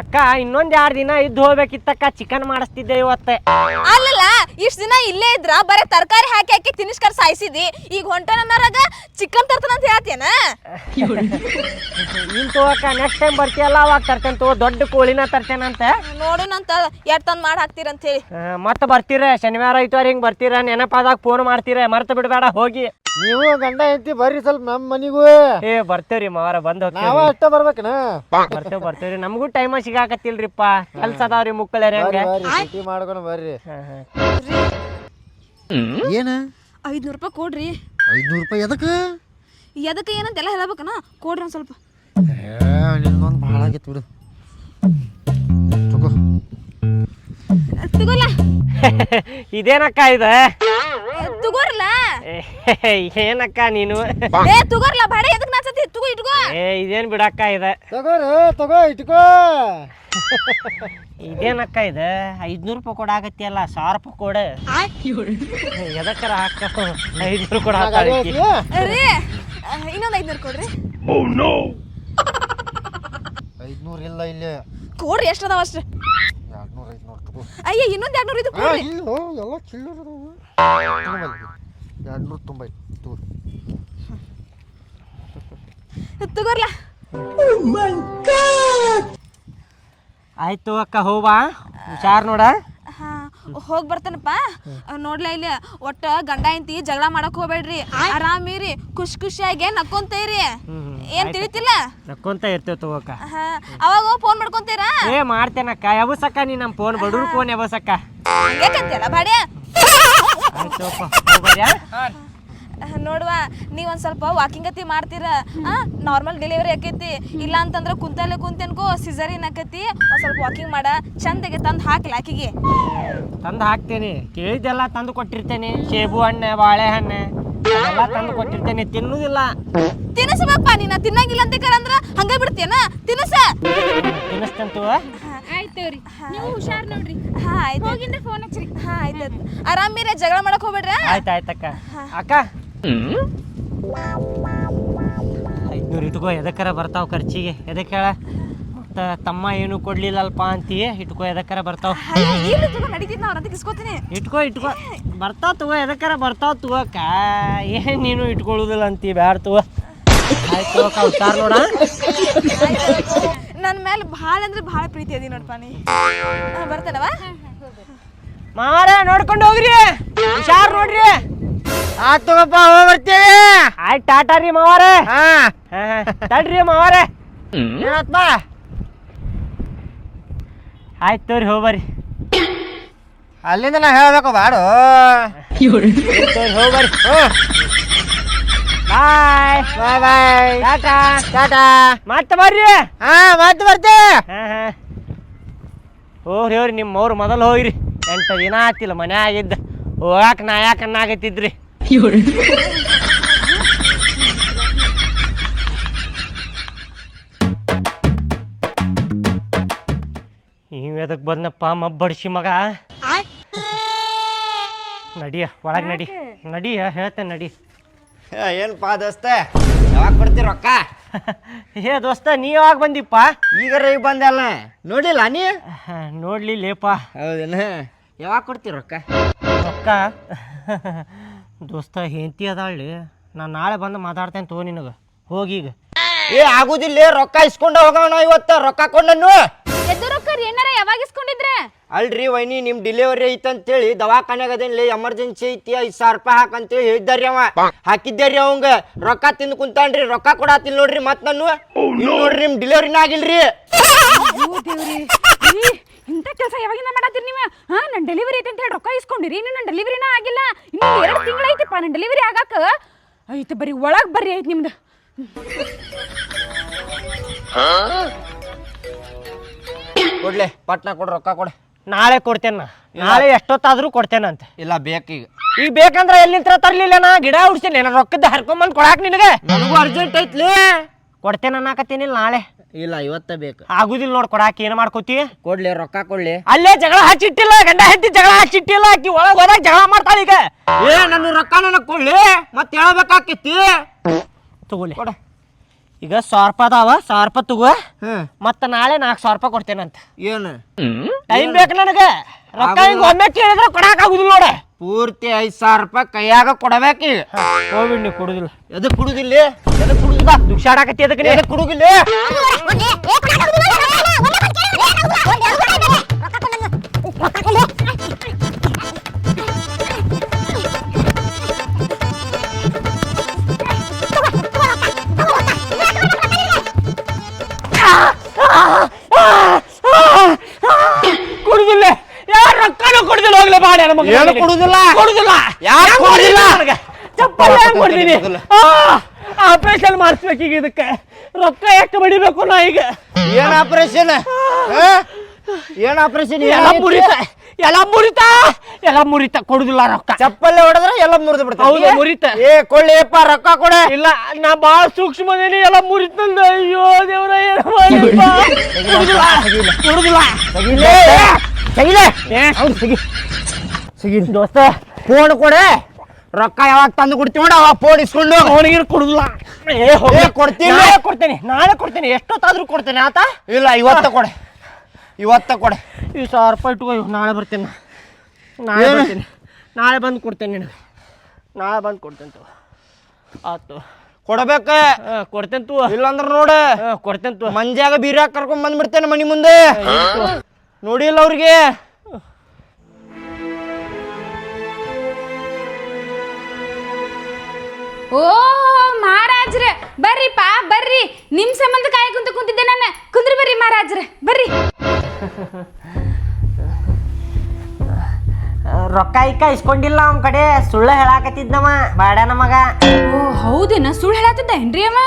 ಅಕ್ಕ ಇನ್ನೊಂದ್ 2 ದಿನ ಇದ್ದು ಹೋಗ್ಬೇಕಿತ್ತಕ್ಕ, ಚಿಕನ್ ಮಾಡಿಸ್ತಿದ್ದೆ ಇವತ್ತೆ. ಅಲ್ಲಲ್ಲ ಇಷ್ಟ ದಿನ ಇಲ್ಲೇ ಇದ್ರ ಬರೀ ತರಕಾರಿ ಹಾಕಿ ಹಾಕಿ ತಿನ್ನಿಸ್ಕರ್ ಸಾಯಿಸಿದಿ, ಈಗ ಹೊಂಟನರಾಗ ಚಿಕನ್ ತರ್ತನಂತ ಹೇಳ್ತೇನ? ನೀನ್ ತಗೋಕ ನೆಕ್ಸ್ಟ್ ಟೈಮ್ ಬರ್ತೀಯಲ್ಲ ಅವಾಗ ತರ್ತೇನೆ ತಗೋ, ದೊಡ್ಡ ಕೋಳಿನ ತರ್ತೇನಂತ. ನೋಡುನಂತ ಎಷ್ಟ್ ತಂದ್ ಮಾಡಿ ಹಾಕ್ತೀರಂತ ಹೇಳಿ. ಮತ್ತ ಬರ್ತೀರ ಶನಿವಾರ ಐತವಾರ ಹಿಂಗ್ ಬರ್ತೀರ, ನೆನಪಾದಾಗ ಫೋನ್ ಮಾಡ್ತೀರ, ಮರ್ತ ಬಿಡ್ಬೇಡ ಹೋಗಿ. ನೀವು ಗಂಡ ಹೆಂಡತಿ ಬರ್ರಿ ಸ್ವಲ್ಪ ನಮ್ಮ ಮನಿಗೂ. ಬರ್ತೇವ್ರಿ ಮಾವಾರ, ಬಂದ್ ನಾವ ಅಷ್ಟ ಬರ್ಬೇಕನ? ಬರ್ತೇವ್ರಿ, ನಮಗೂ ಟೈಮ ಸಿಗಾಕತ್ತಿಲ್ರಿಪ್ಪ, ಕೆಲ್ಸ ಅದಾವ್ರಿ ಮುಕ್ಕಳ್ಯಾರ. ಸಿಟಿ ಮಾಡ್ಕೊಂಡು ಬರ್ರಿ. ಏನ 500 ರೂಪಾಯಿ ಕೊಡ್ರಿ. 500 ರೂಪಾಯಿ ಎದಕ್ಕೆ ಏನಂತೆಲ್ಲ ಹೇಳಬೇಕನ? ಕೊಡ್ರಿ ಒಂದ್ ಸ್ವಲ್ಪ. ನಿಂದೊಂದು ಭಾಳ ಆಗೈತಿ ಬಿಡು. ತಗೋ ತಗೋಲ್ಲ. ಇದೇನಕ್ಕ ಇದು? ತಗೋರ್ಲ. ಏನಕ್ಕ ನೀನು? ತಗೋರ್ಲ, ಬಾಡೆ ಎದಕ್ ನಾಚತಿ? ತಗೋ ಇಟ್ಕೋ. ಇದೇನ್ ಬಿಡಕ್ಕ ಇದೆ? ತಗೋ ಇಟ್ಕೋ. ಇದೇನಕ್ಕ ಇದೆ? 500 ರೂಪಾಯಿ ಕೊಡಾಕತ್ತಿಯಲ್ಲ, 1000 ರೂಪಾಯಿ ಕೊಡ. ಎದಕ್ಕರ ಹಾಕ 500 ಕೊಡ. ಇನ್ನೊಂದು 500 ಕೊಡ್ರಿ. 500 ಇಲ್ಲ ಇಲ್ಲಿ. ಕೊಡ್ರಿ, ಎಷ್ಟು ಅದಾವ ಅಷ್ಟು? 200 500 ತಗೋ. ಅಯ್ಯ ಇನ್ನೊಂದು 200 ಇದು ಕೊಡ್ರಿ. ಎಲ್ಲ ಚಿಲ್ಲರ್ 200 ತುಂಬ ತಗೋ. ತಗೋರ್ಲ. ಆಯ್ತು ಅಕ್ಕ, ಹೋವಾ ಹುಷಾರ್ ನೋಡ. ಹೋಗಿ ಬರ್ತೇನಪ್ಪ. ನೋಡ್ಲಾ ಇಲ್ಲಿ ಒಟ್ಟ ಗಂಡ ಹೆಂಡತಿ ಜಗಳ ಮಾಡಕ್ ಹೋಗ್ಬೇಡ್ರಿ, ಆರಾಮಿರಿ, ಖುಷಿಯಾಗಿ ನಕ್ಕೊಂತೇರಿ. ಏನ್ ತಿಳಿತಿಲ್ಲ? ನಕ್ಕೊಂತ ಇರ್ತೇವ್ ತಗೋಕ. ಅವಾಗ ಫೋನ್ ಮಾಡ್ಕೊಂತೀರಾ? ಮಾಡ್ತೇನಕ್ಕ, ಯಾವಸಕ್ಕ ನೀ ನಮ್ಮ ಫೋನ್ ಬಡವ್ರ ಫೋನ್ ಯಾವಸಕ್ಕ. ಹಂಗಂತಲ್ಲ ಬಾಡ್ಯ. ನೋಡುವ, ನೀವೊಂದು ಸ್ವಲ್ಪ ವಾಕಿಂಗ್ ಅತಿ ಮಾಡ್ತೀರ, ನಾರ್ಮಲ್ ಡೆಲಿವರಿ ಆಕೈತಿ. ಇಲ್ಲ ಅಂತಂದ್ರೆ ಕುಂತಲ್ಲೇ ಕುಂತೇನ್ಕೋ ಸಿಸರಿನ್ ಆಕೈತಿ. ಒಂದು ಸ್ವಲ್ಪ ವಾಕಿಂಗ್ ಮಾಡ, ಚಂದಗೆ ತಂದು ಹಾಕ್ಲ ಆಕಿಗೆ. ತಂದು ಹಾಕ್ತೇನೆ, ಕೇಳಿದ್ದೆಲ್ಲ ತಂದು ಕೊಟ್ಟಿರ್ತೇನೆ. ಸೇಬು ಹಣ್ಣು, ಬಾಳೆಹಣ್ಣು ಎಲ್ಲ ತಂದು ಕೊಟ್ಟಿರ್ತೇನೆ. ತಿನ್ನುವುದಿಲ್ಲ. ತಿನ್ನಿಸ್ಬೇಕಪ್ಪ, ನೀನು ತಿನ್ನಂಗಿಲ್ಲ ಅಂತ ಕರಂದ್ರ ಹಂಗ ಬಿಡ್ತೇನ? ತಿನ್ನಿಸ್ತಂತು. ಆಯ್ತವ್ರಿ, ನೀವು ಹುಷಾರ್ ನೋಡ್ರಿ. ಆಯ್ತು, ಹೋಗಿಂದ ಫೋನ್ ಹಚ್ಚ್ರಿ. ಆಯ್ತು, ಆರಾಮಿರ, ಜಗಳ ಮಾಡಕ್ ಹೋಗ್ಬೇಡ್ರ. ಆಯ್ತಾಯ್ತಕ್ಕ. ಅಕ್ಕ 500 ಇಟ್ಕೋ, ಎದಕ್ಕರ ಬರ್ತಾವ ಖರ್ಚಿಗೆ. ಎದಕ್ಕೆ ಹೇಳ? ಮತ್ತು ತಮ್ಮ ಏನು ಕೊಡ್ಲಿಲ್ಲಲ್ಪ ಅಂತೀ, ಇಟ್ಕೋ, ಎದಕ್ಕರ ಬರ್ತಾವ. ನಡೀತಿದ್ ನಾ ಅವ್ರಂತ ಕಿಸ್ಕೋತೀನಿ. ಇಟ್ಕೋ ಬರ್ತಾವ ತಗೋ, ಎದಕ್ಕರ ಬರ್ತಾವ ತಗೋಕ. ಏನು ನೀನು ಇಟ್ಕೊಳ್ಳೋದಿಲ್ಲ ಅಂತೀ, ಬ್ಯಾಡ ತಗೋ. ಆಯ್ತು ಅಕ್ಕ, ಹುಷಾರ್ ನೋಡ. ನನ್ನ ಮೇಲೆ ಭಾಳ ಅಂದ್ರೆ ಭಾಳ ಪ್ರೀತಿ ಅದಿ ನೋಡಪ್ಪ ನೀ. ಬರ್ತೇನವ ಮಾರ, ನೋಡ್ಕೊಂಡು ಹೋಗ್ರಿ, ಹುಷಾರ್ ನೋಡ್ರಿ. ಆಯ್ತು ತಗೋಪ್ಪ, ಹೋಗಿ ಬರ್ತೀವಿ. ಆಯ್ತು, ಟಾಟಾ ರೀ ಮಾವಾರ. ತಡ್ರಿ ಮಾವಾರ. ಏನಪ್ಪ? ಆಯ್ತು ತೋರಿ, ಹೋಗ್ಬರ್ರಿ. ಅಲ್ಲಿಂದ ನಾ ಹೇಳ್ಬೇಕು ಬಾಡು. ಹೋಗ್ಬರ್ರಿ. ಬಾಯ್ ಬಾಯ್ ಬಾಯ್. ಟಾಟಾ. ಟಾಟಾ. ಮತ್ತೆ ಬರ್ರಿ. ಮತ್ತೆ ಬರ್ತೀವಿ. ಹೋಗ್ರಿ ನಿಮ್ಮ ಅವ್ರು ಮೊದಲು ಹೋಗ್ರಿ. 8 ದಿನ ಆತಿಲ್ಲ ಮನೆ ಆಗಿದ್ದ, ಹೋಗಾಕ ನಾ ಯಾಕನ್ನಾಗತ್ತಿದ್ರಿ. ಇವ್ ಎದಕ್ ಬಂದಪ್ಪ ಮಬ್ಬಡಿಸಿ ಮಗ. ನಡಿಯ ಒಳಗೆ ನಡಿಯ ಹೇಳ್ತೇನೆ ನಡಿ. ಏನಪ್ಪಾ ದೋಸ್ತ, ಯಾವಾಗ ಕೊಡ್ತೀರಿ ರೊಕ್ಕ? ದೋಸ್ತ ನೀ ಯಾವಾಗ ಬಂದಿಪ್ಪ? ಈಗ ಬಂದಲ್ಲ, ನೋಡಿಲ್ಲ ನೀ? ನೋಡ್ಲಿಲ್ಲೇಪ. ಹೌದೇನ? ಯಾವಾಗ ಕೊಡ್ತೀರಿ ರೊಕ್ಕ? ದೋಸ್ತ ಹೆಂಡತಿ ಅದಾಳಿ, ನಾನು ನಾಳೆ ಬಂದು ಮಾತಾಡ್ತೇನೆ ತಗೋ ನಿನಗೆ. ಹೋಗೀಗ. ಆಗುದಿಲ್ಲ, ರೊಕ್ಕ ಇಸ್ಕೊಂಡ ಹೋಗೋಣ ಇವತ್ತ. ರೊಕ್ಕ ಕೊಂಡನು ಎದ್ದು ರೊಕ್ಕ ಏನಾರ ಯಾವಾಗ ಇಸ್ಕೊಂಡಿದ್ರೆ? ಅಲ್ರಿ ವೈನಿ, ನಿಮ್ ಡೆಲಿವರಿ ಐತಂತೇಳಿ ದವಾಖಾನ್ಯಾಗ ಅದೇನ್ಲಿ ಎಮರ್ಜೆನ್ಸಿ ಐತಿ, 5,000 ರೂಪಾಯಿ ಹಾಕಂತೇಳಿ ಹೇಳಿದ್ದಾರಿ. ಅವ ಹಾಕಿದ್ದಾರಿ. ಅವಂಗ ರೊಕ್ಕ ತಿಂದು ಕುಂತಾನ್ರಿ, ರೊಕ್ಕ ಕೊಡಾತಿಲ್ ನೋಡ್ರಿ. ಮತ್ ನಾನು ನೋಡ್ರಿ ನಿಮ್ ಡೆಲಿವರಿನ ಆಗಿಲ್ರಿ. ಇಂಥ ಕೆಲಸ ಯಾವಾಗಿಂದ ಮಾಡತ್ತೀರಿ ನೀವು? ನನ್ನ ಡೆಲಿವರಿ ಐತೆ ಅಂತ ಹೇಳಿ ರೊಕ್ಕ ಇಸ್ಕೊಂಡಿರಿ, ಇನ್ನು ನನ್ನ ಡೆಲಿವರಿನ ಆಗಿಲ್ಲ. ಇನ್ನು 2 ತಿಂಗಳು ಐತಿಪ್ಪ ನನ್ನ ಡೆಲಿವರಿ ಆಗಾಕ. ಐತೆ ಬರೀ ಒಳಗೆ ಬರ್ರಿ ಐತಿ ನಿಮ್ದು. ಕೊಡ್ಲೆ, ಪಟ್ನ ಕೊಡ್, ರೊಕ್ಕ ಕೊಡ. ನಾಳೆ ಕೊಡ್ತೇನ, ನಾಳೆ ಎಷ್ಟೊತ್ತಾದ್ರೂ ಕೊಡ್ತೇನಂತ. ಇಲ್ಲ ಬೇಕೀಗ. ಈಗ ಬೇಕಂದ್ರೆ ಎಲ್ಲಿಂತ್ರ ತರ್ಲಿಲ್ಲ, ನಾ ಗಿಡ ಉಡ್ಸಿಲ್ಲ, ನಾನು ರೊಕ್ಕದ ಹರ್ಕೊಂಬಂದ್ ಕೊಡಾಕ್ ನಿನಗೆ. ನನಗೂ ಅರ್ಜೆಂಟ್ ಐತ್ಲಿ. ಕೊಡ್ತೇನೆ ಅನ್ನಕತ್ತೀನಿಲ್ಲ ನಾಳೆ. ಇಲ್ಲ ಇವತ್ತ ಬೇಕು. ಆಗುದಿಲ್ಲ ನೋಡ್ ಕೊಡಾಕ. ಏನ್ ಮಾಡ್ಕೋತಿ? ಕೊಡ್ಲಿ, ರೊಕ್ಕ ಕೊಡ್ಲಿ. ಅಲ್ಲೇ ಜಗಳ ಹಚ್ಚಿಟ್ಟಿಲ್ಲ, ಗಂಡ ಹೆಂಡತಿ ಜಗಳ ಹಚ್ಚಿಟ್ಟಿಲ್ಲ. ಆಕಿ ಒಳಗ್ ಹೋದಾಗ ಜಗಳ ಮಾಡ್ತಾಳ ಈಗ. ನನ್ನ ರೊಕ್ಕ ನನಗ್ ಕೊಡ್ಲಿ, ಮತ್ತೆ ಹೇಳ್ಬೇಕಾಕೈತಿ. ತಗೊಳ್ಳಿ. ಕೊಡ. ಈಗ 1000 ರೂಪಾಯಿ ಅದಾವ, 1000 ರೂಪಾಯಿ ತಗೋ. ಹ್ಮ್ ಮತ್ತ ನಾಳೆ 400 ರೂಪಾಯಿ ಕೊಡ್ತೇನಂತ. ಏನು ಟೈಮ್ ಬೇಕು ನನಗೆ. ರೊಕ್ಕ ಹಿಂಗ ಒಮ್ಮೆ ಕೇಳಿದ್ರೆ ಕೊಡಾಕ್ ಆಗುದಿಲ್ಲ ನೋಡ. ಪೂರ್ತಿ 5,000 ರೂಪಾಯಿ ಕೈಯಾಗ ಕೊಡಬೇಕು ಈಗ. ಹೋಗ್ಬಿಡ್ ನೀ ಕೊಡುದಿಲ್ಲ. ಎದಕ್ ಕುಡುದಿಲ್ಲ? ಎದಕ್ ಕುಡುದಿಲ್ಲ? ದುಕ್ಷಾಡಕತ್ತಿ ಅದಕ್ಕೆ ಎದಕ್ ಕುಡುಗಿಲ್ಲ? ಕೊಡುದಿಲ್ಲ. ಯಾರು ರೊಕ್ಕನೂ ಕೊಡುದಿಲ್ಲ. ಹೋಗ್ಲೇ ಬಾಡ ನಮಗೆ. ಏನು ಕೊಡುದಿಲ್ಲ? ಕೊಡುದಿಲ್ಲ. ಯಾರು ಕೊಡುದಿಲ್ಲ? ಚಪ್ಪಲ್ ಹೆಂಗ್ ಕೊಡ್ತೀನಿ? ಆಪರೇಷನ್ ಮಾಡಿಸ್ಬೇಕೀಗ. ಇದಕ್ಕೆ ರೊಕ್ಕ ಎಷ್ಟು ಬಡಿಬೇಕು ನಾ ಈಗ? ಏನ್ ಆಪರೇಷನ್? ಏನ್ ಆಪರೇಷನ್? ಎಲ್ಲ ಮುರಿತ ಕೊಡುದಿಲ್ಲ ರೊಕ್ಕ. ಚಪ್ಪಲ್ಲೇ ಹೊಡೆದ್ರೆ ಎಲ್ಲ ಮುರಿದು ಹೌದು, ಬಿಡ್ತಾರೆ. ಮುರಿತ. ಏ ಕೊಳ್ಳಿಯಪ್ಪ ರೊಕ್ಕ ಕೊಡೆ. ಇಲ್ಲ, ನಾ ಬಾಳ ಸೂಕ್ಷ್ಮ ಅದೇನಿ. ಎಲ್ಲ ಮುರಿತಂದ. ಅಯ್ಯೋ ದೇವ್ರ, ಏನು ಮಾಡಿಪ್ಪ? ಕೊಡುದಿಲ್ಲ. ದೋಸ್ತ ಫೋನ್ ಕೊಡೆ. ರೊಕ್ಕ ಯಾವಾಗ ತಂದು ಕೊಡ್ತೀವಿ ನೋಡ ಅವಾಗ ಫೋನ್ ಇಸ್ಕೊಂಡು. ಅವನಿಗೆ ಕೊಡುದಿಲ್ಲ. ಕೊಡ್ತೀನಿ. ನಾಳೆ ಕೊಡ್ತೇನೆ. ಎಷ್ಟೊತ್ತಾದ್ರೂ ಕೊಡ್ತೇನೆ ಆತ. ಇಲ್ಲ, ಇವತ್ತ ಕೊಡೆ. ಈ 1000 ರೂಪಾಯಿ ಇಟ್ಕೋ. ನಾಳೆ ಬರ್ತೇನೆ. ನಾಳೆ ಬಂದು ಕೊಡ್ತೇನೆ ನಿನಗೆ. ನಾಳೆ ಬಂದು ಕೊಡ್ತೇನೆ ತಗೋ. ಆತು, ಕೊಡಬೇಕ. ಕೊಡ್ತೇನೆ ತೂ. ಇಲ್ಲಾಂದ್ರ ನೋಡ ಕೊಡ್ತೇನೆ ತೂ. ಮಂಜಾಗ ಬೀರಾಕ್ ಕರ್ಕೊಂಡ್ ಬಂದ್ಬಿಡ್ತೇನೆ ಮನಿ ಮುಂದೆ. ನೋಡಿಲ್ಲ ಅವ್ರಿಗೆ. ಓ ಮಹಾರಾಜ್ರೆ, ಬರ್ರಿಪ್ಪ ಬರ್ರಿ. ನಿಮ್ ಸಂಬಂಧ ಕಾಯಕುಂತ ಕುಂತಿದ್ದೆ ನಾನು. ಕುಂದ್ರಿ ಬರ್ರಿ ಮಹಾರಾಜ್ರೆ, ಬರ್ರಿ. ರೊಕ್ಕ ಇಕ್ಕ ಇಸ್ಕೊಂಡಿಲ್ಲ ಅವನ ಕಡೆ. ಸುಳ್ಳು ಹೇಳಾಕತ್ತಿದ್ನವ ಬಾಡ್ಯಾನ ಮಗ. ಓ ಹೌದೇನ? ಸುಳ್ಳು ಹೇಳತ್ತಿದ್ದ ಏನ್ರಿ ಅವ?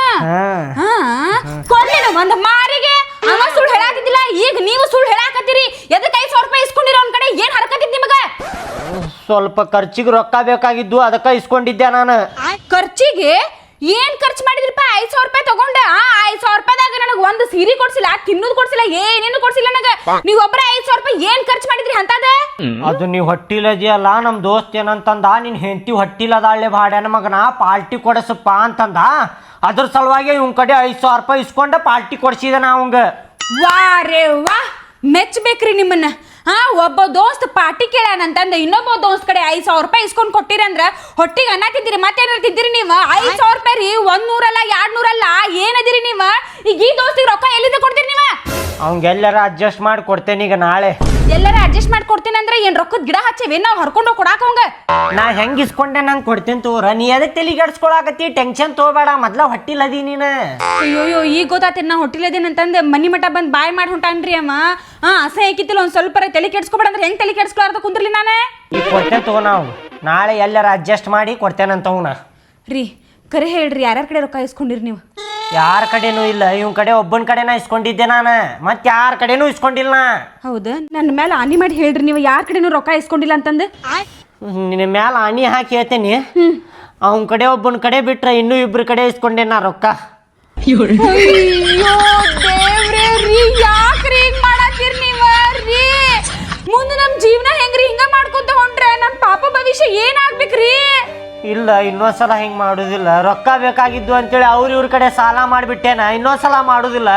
ಹಾ ಕೊಡ್ಲಿನ ಒಂದ್ ಮಾರಿಗೆ. ಅವ ಸುಳ್ಳು ಹೇಳಾತಿದ್ದಿಲ್ಲ, ಈಗ ನೀವು ಸುಳ್ಳು ಹೇಳಾಕತ್ತೀರಿ. ಎದಕ್ಕೆ 5,000 ರೂಪಾಯಿ ಇಸ್ಕೊಂಡಿರ ಅವ್ನ ಕಡೆ? ಏನ್ ಹರಕತ್ತಿದ್ ನಿಮಗ? ಸ್ವಲ್ಪ ಖರ್ಚಿಗೆ ರೊಕ್ಕ ಬೇಕಾಗಿದ್ದು, ಅದಕ್ಕೆ ಇಸ್ಕೊಂಡಿದ್ದೆ ನಾನು. ಖರ್ಚಿಗೆ ಏನ್ ಖರ್ಚು ಮಾಡಿದ್ರಿಪ್ಪ? 5,000 ರೂಪಾಯಿ ತಗೊಂಡ. 5,000 ರೂಪಾಯಿದಾಗ ನನಗೆ ಒಂದು ಸೀರೆ ಕೊಡ್ಸಿಲ್ಲ, ತಿನ್ನೋದು ಕೊಡ್ಸಿಲ್ಲ, ಏನೇನು ಕೊಡ್ಸಿಲ್ಲ ನನಗ. ನೀವ್ ಒಬ್ಬರ 5,000 ರೂಪಾಯಿ ಏನ್ ಖರ್ಚು ಮಾಡಿದ್ರಿ ಅಂತದ? ಅದು ನೀವು ಹೊಟ್ಟಿಲದಿಯಲ್ಲ, ನಮ್ ದೋಸ್ತ್ ಏನಂತಂದ, ನಿನ್ ಹೆಂಡತಿ ಹೊಟ್ಟಿಲದಾಳೆ ಬಾಡ್ಯಾನ ಮಗನ, ಪಾರ್ಟಿ ಕೊಡಸಪ್ಪ ಅಂತಂದ. ಅದ್ರ ಸಲುವಾಗಿ ಇವ್ ಕಡೆ 5,000 ರೂಪಾಯಿ ಇಸ್ಕೊಂಡ ಪಾರ್ಟಿ ಕೊಡ್ಸಿದ ಅವಂಗ. ವಾ ರೇ ವಾ, ಮೆಚ್ಚಬೇಕ್ರಿ ನಿಮ್ಮನ್ನ. ಒಬ್ಬ ದೋಸ್ತ್ ಪಾರ್ಟಿ ಕೇಳ್ಯಾನಂತಂದ ಇನ್ನೊಬ್ಬ ದೋಸ್ತ್ ಕಡೆ 5,000 ರೂಪಾಯಿ ಇಸ್ಕೊಂಡ್ ಕೊಟ್ಟಿರಿ ಅಂದ್ರ ಹೊಟ್ಟಿಗೆ ಅನ್ನ ತಿಂತೀರಿ, ಮತ್ತೇನಾರು ತಿಂತೀರಿ ನೀವು? 5,000 ರೂಪಾಯಿ ರೀ, 100 ಅಲ್ಲ 200 ಅಲ್ಲ. ಏನದಿರಿ ನೀವ? ಈಗ ಈ ದೋಸ್ತಿಗೆ ರೊಕ್ಕ ಎಲ್ಲಿಂದ ಕೊಡ್ತೀರಿ ನೀವ? ಅವಂಗೆಲ್ಲರ ಅಡ್ಜಸ್ಟ್ ಮಾಡಿ ಕೊಡ್ತೇನೆ ಈಗ ನಾಳೆ. ಎಲ್ಲರ ಅಡ್ಜಸ್ಟ್ ಮಾಡಿ ಕೊಡ್ತೀನಿ ಅಂದ್ರೆ ಏನ್ ರೊಕ್ಕದ ಗಿಡ ಹಚ್ಚೇವಿ ನಾವು ಹರ್ಕೊಂಡು ಕೊಡಾಕ ಅವಂಗ? ನಾ ಹೆಂಗ್ ಇಸ್ಕೊಂಡೆ ನಂಗೆ ಕೊಡ್ತೇನೆ ತೋರ. ನೀ ಎದಕ್ಕೆ ತಲೆಗೆಡ್ಸ್ಕೊಳಕತ್ತಿ? ಟೆನ್ಷನ್ ತಗೋಬೇಡ. ಮೊದ್ಲ ಹೊಟ್ಟಿಲದಿ ನೀನ. ಅಯ್ಯೋ ಈಗ ಗೊತ್ತಾತೇನ ನಾ ಹೊಟ್ಟಿಲದೇನಂತಂದ ಮನಿ ಮಠ ಬಂದ್ ಬಾಯ್ ಮಾಡಿ ಹೊಂಟಾನ್ರಿ ಅಮ್ಮ. ಅಸಹ್ಯ ಹಾಕಿತ್ತಿಲ್ಲ, ಒಂದ್ ಸ್ವಲ್ಪ ತಲೆ ಕೆಡ್ಸ್ಕೊಬೇಡ ಅಂದ್ರೆ ಹೆಂಗ್ ತಲೆ ಕೆಡ್ಸ್ಕೊಳಾರ್ದ ಕುಂದ್ರಲಿ ನಾನೇ. ಈಗ ಕೊಡ್ತೇನೆ ತಗೋ. ನಾವು ನಾಳೆ ಎಲ್ಲರ ಅಡ್ಜಸ್ಟ್ ಮಾಡಿ ಕೊಡ್ತೇನಂತವ್ನ. ರೀ ಕರೆ ಹೇಳ್ರಿ, ಯಾರ್ಯಾರ ಕಡೆ ರೊಕ್ಕ ಇಸ್ಕೊಂಡಿರಿ ನೀವು? ಯಾರ ಕಡೆನೂ ಇಲ್ಲ. ಇವನ್ ಕಡೆ ಒಬ್ಬನ ಕಡೆನ ಇಸ್ಕೊಂಡಿದ್ದೆ ನಾನು. ಮತ್ತೆ ಯಾರ ಕಡೆನೂ ಇಸ್ಕೊಂಡಿಲ್ಲ. ಹೌದಾ? ನನ್ನ ಮೇಲೆ ಆನಿ ಮಾಡಿ ಹೇಳ್ರಿ, ನೀವು ಯಾರ ಕಡೆನೂ ರೊಕ್ಕ ಇಸ್ಕೊಂಡಿಲ್ಲ ಅಂತಂದು. ನಿನ್ನ ಮ್ಯಾಲ ಆಣಿ ಹಾಕಿ ಹೇಳ್ತೇನಿ. ಅವನ ಕಡೆ ಒಬ್ಬನ ಕಡೆ ಬಿಟ್ರೆ ಇನ್ನೂ 2 ಕಡೆ ಇಸ್ಕೊಂಡೆ ನಾ ರೊಕ್ಕ. ಅಯ್ಯೋ ದೇವ್ರೇ ರೀ, ಯಾಕ್ರಿ ಹಿಂಗ್ ಮಾಡತ್ತೀರಿ ನೀವ ರೀ? ಮುಂದೆ ನಮ್ ಜೀವನ ಹೆಂಗ್ರಿ ಹಿಂಗ ಮಾಡ್ಕೊಂತ ಹೊಂಟ್ರೆ ನಮ್ ಪಾಪ ಭವಿಷ್ಯ ಏನಾಗ್ಬೇಕ್ರಿ? ಇಲ್ಲ, ಇನ್ನೊಂದ್ಸಲ ಹಿಂಗೆ ಮಾಡೋದಿಲ್ಲ. ರೊಕ್ಕ ಬೇಕಾಗಿದ್ದು ಅಂತೇಳಿ ಇವ್ರ ಕಡೆ ಸಾಲ ಮಾಡಿಬಿಟ್ಟೇನ. ಇನ್ನೊಂದ್ಸಲ ಮಾಡೋದಿಲ್ಲ.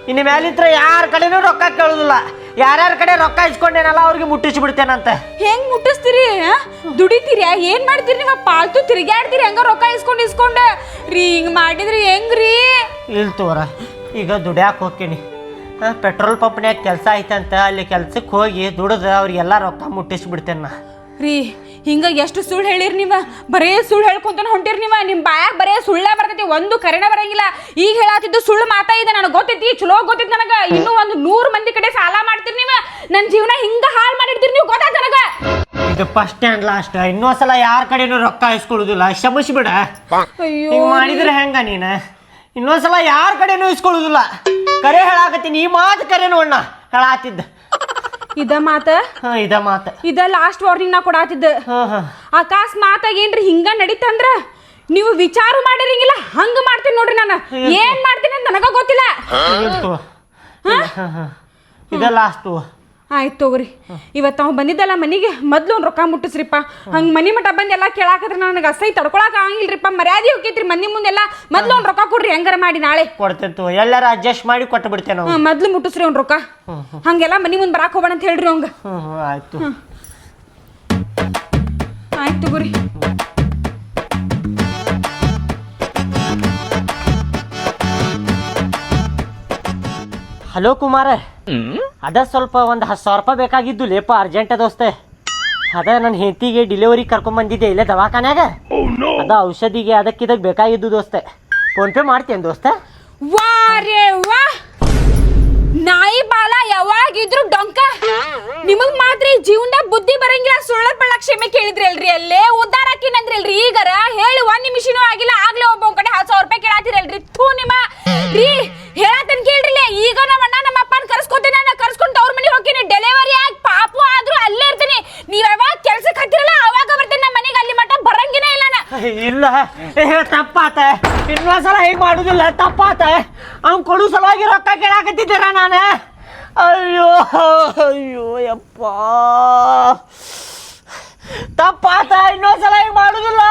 ಇನ್ನು ಮ್ಯಾಲಿತ್ರ ಯಾರ ಕಡೆನೂ ರೊಕ್ಕ ಕೇಳೋದಿಲ್ಲ. ಯಾರ್ಯಾರ ಕಡೆ ರೊಕ್ಕ ಇಸ್ಕೊಂಡೇನಲ್ಲ ಅವ್ರಿಗೆ ಮುಟ್ಟಿಸ್ಬಿಡ್ತೇನಂತ. ಹೆಂಗ್ ಮುಟ್ಟಿಸ್ತೀರಿ? ದುಡಿತೀರಿ? ಏನ್ ಮಾಡ್ತೀರಿ ನೀವು? ಪಾಲ್ತು ತಿರುಗಾಡ್ತೀರಿ ಹಂಗ ರೊಕ್ಕ ಇಸ್ಕೊಂಡ ರೀ? ಹಿಂಗ್ ಮಾಡಿದ್ರಿ ಹೆಂಗ್ರಿ? ಇಲ್ಲಿ ತೋರ, ಈಗ ದುಡ್ಯಾಕೆ ಹೋಗ್ತೀನಿ. ಪೆಟ್ರೋಲ್ ಪಂಪ್ನ್ಯಾಗ ಕೆಲಸ ಐತಂತ ಅಲ್ಲಿ ಕೆಲ್ಸಕ್ಕೆ ಹೋಗಿ ದುಡ್ದು ಅವ್ರಿಗೆಲ್ಲ ರೊಕ್ಕ ಮುಟ್ಟಿಸ್ಬಿಡ್ತೇನೆ ನಾ. ರೀ ಹಿಂಗ ಎಷ್ಟು ಸುಳ್ಳು ಹೇಳಿರಿ ನೀವು? ಬರೇ ಸುಳ್ಳು ಹೇಳ್ಕೊಂತಾನೆ ಹೊಂಟಿರಿ ನೀವು. ನಿಮ್ಮ ಬಾಯಾಗ ಬರೇ ಸುಳ್ಳೇ ಬರ್ತೈತಿ, ಒಂದು ಕರೆನ ಬರಂಗಿಲ್ಲ. ಈಗ ಹೇಳತ್ತಿದ್ದು ಸುಳ್ಳು ಮಾತಾ ಇದೆ. ನನಗೆ ಗೊತ್ತೈತಿ, ಚಲೋ ಗೊತ್ತೈತಿ ನನಗೆ. ಇನ್ನೂ 100 ಮಂದಿ ಕಡೆ ಸಾಲ ಮಾಡ್ತೀರಿ ನೀವು. ನನ್ನ ಜೀವನ ಹಿಂಗ ಹಾಳು ಮಾಡಿರ್ತೀರಿ ನೀವು, ಗೊತ್ತಾಯ್ತು ನನಗೆ. ಇದು ಫಸ್ಟ್ ಆ್ಯಂಡ್ ಲಾಸ್ಟ್. ಇನ್ನೊಂದ್ಸಲ ಯಾರ ಕಡೆನೂ ರೊಕ್ಕ ಇಸ್ಕೊಳ್ಳೋದಿಲ್ಲ. ಕ್ಷಮಿಸ್ಬಿಡ. ಹಿಂಗೆ ಮಾಡಿದ್ರೆ ಹೆಂಗ ನೀನು? ಇನ್ನೊಂದ್ಸಲ ಯಾರ ಕಡೆನೂ ಇಸ್ಕೊಳ್ಳೋದಿಲ್ಲ. ಕರೆ ಹೇಳಾಕತ್ತೀನಿ. ಈ ಮಾತು ಕರೆ ನೋಡಣ್ಣ ಹೇಳಾತಿದ್ದ. ಇದ ಮಾತ ಇದ ಲಾಸ್ಟ್ ವಾರ್ನಿಂಗ್ ನಾ ಕೊಡಾತಿದ್ದ. ಅಕಸ್ಮಾತಾಗ ಏನ್ರಿ ಹಿಂಗ ನಡೀತಂದ್ರ ನೀವು ವಿಚಾರ ಮಾಡಿರಂಗಿಲ್ಲ, ಹಂಗ ಮಾಡ್ತೀನಿ ನೋಡ್ರಿ. ನಾನು ಏನ್ ಮಾಡ್ತೀನಿ ಅಂತ ನನಗ ಗೊತ್ತಿಲ್ಲ. ಇದ ಲಾಸ್ಟು. ಆಯ್ತು ತಗೋರಿ ಇವತ್ತು ಅವ್ ಬಂದಿದ್ದಲ್ಲ ಮನಿಗೆ ಮೊದ್ಲು ಒಂದು ರೊಕ್ಕ ಮುಟ್ಟಿಸ್ರಿಪ್ಪ ಹಂಗೆ ಮನಿ ಮಠ ಬಂದು ಎಲ್ಲ ಕೇಳಾಕತ್ರ ನನಗೆ ಅಸೈ ತಡ್ಕೊಳಕ್ ಆಗಂಗಿಲ್ರಿಪ್ಪ ಮರ್ಯಾದೆ ಹೋಗೈತ್ರಿ ಮಂದಿ ಮುಂದೆಲ್ಲ ಮೊದ್ಲು ಒಂದು ರೊಕ್ಕ ಕೊಡ್ರಿ ಹೆಂಗಾರ ಮಾಡಿ ನಾಳೆ ಕೊಡ್ತೇನೆ ಎಲ್ಲಾರ ಅಡ್ಜಸ್ಟ್ ಮಾಡಿ ಕೊಟ್ಟು ಬಿಡ್ತೇನೆ ನಾವು. ಮೊದ್ಲು ಮುಟ್ಟಿಸ್ರಿ ಅವ್ನ ರೊಕ್ಕ ಹಂಗೆಲ್ಲ ಮನಿ ಮುಂದೆ ಬರಾಕ್ ಹೋಗೋಣ ಅಂತ ಹೇಳ್ರಿ ಅವಂಗ. ಆಯ್ತು ಆಯ್ತು ತಗೋರಿ. ಹಲೋ ಕುಮಾರ, ಅದ ಸ್ವಲ್ಪ ಒಂದು 10,000 ರೂಪಾಯಿ ಬೇಕಾಗಿದ್ದು ಲೇಪ, ಅರ್ಜೆಂಟ್ ದೋಸ್ತೆ. ಅದ ನನ್ನ ಹೆಂಡತಿಗೆ ಡೆಲಿವರಿ ಕರ್ಕೊಂಬಂದಿದ್ದೆ ಇಲ್ಲೇ ದವಾಖಾನ್ಯಾಗ. ಅದ ಔಷಧಿಗೆ ಅದಕ್ಕಿದಕ್ಕೆ ಬೇಕಾಗಿದ್ದು ದೋಸ್ತೆ. ಫೋನ್ ಪೇ ಮಾಡ್ತೇನೆ ದೋಸ್ತ. ವಾ ರೇ ವಾ, ನಾಯಿ ಬಾಲ ಯಾವಾಗಿದ್ರು ಡೊಂಕ. ನಿಮಗ್ ಮಾತ್ರ ಈ ಜೀವನದಾಗ ಬುದ್ಧಿ ಬರಂಗಿಲ್ಲ. ಸುಳ್ಳ ಪಳ್ಳ ಕ್ಷಮೆ ಕೇಳಿದ್ರಿ ಅಲ್ರಿ, ಅಲ್ಲೇ ಉದ್ದಾರ ಹಾಕಿನಂದ್ರಲ್ರಿ. ಈಗರ ಹೇಳಿ 1 ನಿಮಿಷನೂ ಆಗಿಲ್ಲ, ಆಗ್ಲೇ ಒಬ್ಬ ಕಡೆ 10,000 ರೂಪಾಯಿ ಕೇಳಾತಿರಲ್ರಿ. ಥೂ ನಿಮ್ಮ ರೀ, ಹೇಳತ್ತನ್ ಕೇಳ್ರಿ. ಈಗ ನಮ್ಮ ಅಣ್ಣ ನಮ್ಮ ಅಪ್ಪನ ಕರ್ಸ್ಕೊತೀನಿ, ನಾನು ಕರ್ಸ್ಕೊಂಡು ಅವ್ರ ಮನೆಗೆ ಹೋಗ್ತೀನಿ. ಡೆಲಿವರಿ ಆಗಿ ಪಾಪು ಆದ್ರೂ ಅಲ್ಲೇ ಇರ್ತೀನಿ. ನೀವ್ ಯಾವಾಗ ಕೆಲ್ಸಕ್ಕೆ ಹತ್ತಿರಲ್ಲ ಅವಾಗ ಬರ್ತೀನಿ ನಮ್ಮ ಮನೆಗೆ. ಅಲ್ಲಿ ಮಟ್ಟ ಬರಂಗಿನ ಇಲ್ಲ ನಾ. ಇಲ್ಲ ತಪ್ಪಾತ, ಇನ್ನೊಂದ್ಸಲ ಹೇಗೆ ಮಾಡುದಿಲ್ಲ. ತಪ್ಪಾತ, ಅವ್ನು ಕೊಡು ಸಲುವಾಗಿ ರೊಕ್ಕ ಕೇಳಾಕತ್ತಿದ್ದೀರ ನಾನು. ಅಯ್ಯೋ ಅಯ್ಯೋ ಯಪ್ಪ, ತಪ್ಪಾತ, ಇನ್ನೊಂದ್ಸಲ ಹೇಗೆ ಮಾಡುದಿಲ್ಲ.